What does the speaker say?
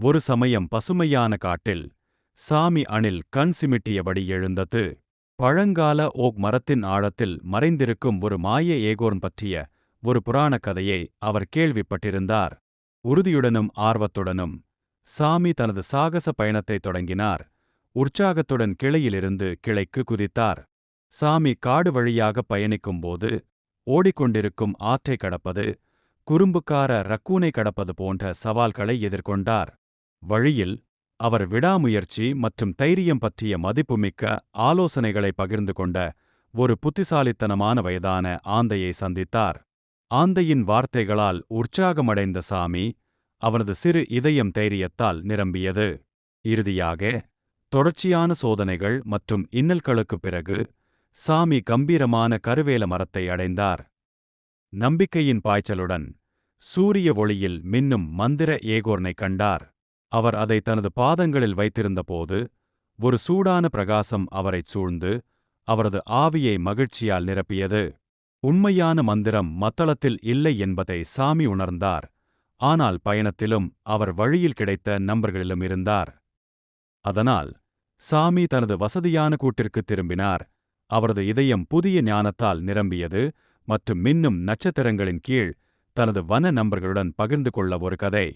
ஒரு சமயம் பசுமையான காட்டில் சாமி அணில் கண் சிமிட்டியபடி எழுந்தது. பழங்கால ஓக் மரத்தின் ஆழத்தில் மறைந்திருக்கும் ஒரு மாய ஏகோர்ன் பற்றிய ஒரு புராணக் கதையை அவர் கேள்விப்பட்டிருந்தார். உறுதியுடனும் ஆர்வத்துடனும் சாமி தனது சாகச பயணத்தை தொடங்கினார். உற்சாகத்துடன் கிளையிலிருந்து கிளைக்கு குதித்தார். சாமி காடு வழியாக பயணிக்கும்போது ஓடிக்கொண்டிருக்கும் ஆற்றை கடப்பது, குறும்புக்கார ரக்கூனை கடப்பது போன்ற சவால்களை எதிர்கொண்டார். வழியில் அவர் விடாமுயற்சி மற்றும் தைரியம் பற்றிய மதிப்புமிக்க ஆலோசனைகளை பகிர்ந்து கொண்ட ஒரு புத்திசாலித்தனமான வயதான ஆந்தையை சந்தித்தார். ஆந்தையின் வார்த்தைகளால் உற்சாகமடைந்த சாமி, அவனது சிறு இதயம் தைரியத்தால் நிரம்பியது. இறுதியாக, தொடர்ச்சியான சோதனைகள் மற்றும் இன்னல்களுக்குப் பிறகு சாமி கம்பீரமான கருவேல மரத்தை அடைந்தார். நம்பிக்கையின் பாய்ச்சலுடன் சூரிய ஒளியில் மின்னும் மந்திர ஏகோர்னை கண்டார். அவர் அதை தனது பாதங்களில் வைத்திருந்தபோது ஒரு சூடான பிரகாசம் அவரைச் சூழ்ந்து அவரது ஆவியை மகிழ்ச்சியால் நிரப்பியது. உண்மையான மந்திரம் மத்தளத்தில் இல்லை என்பதை சாமி உணர்ந்தார். ஆனால் பயணத்திலும் அவர் வழியில் கிடைத்த நண்பர்களிலும் இருந்தார். அதனால் சாமி தனது வசதியான கூட்டிற்கு திரும்பினார். அவரது இதயம் புதிய ஞானத்தால் நிரம்பியது மற்றும் மின்னும் நட்சத்திரங்களின் கீழ் தனது வன நண்பர்களுடன் பகிர்ந்து கொள்ள ஒரு கதை.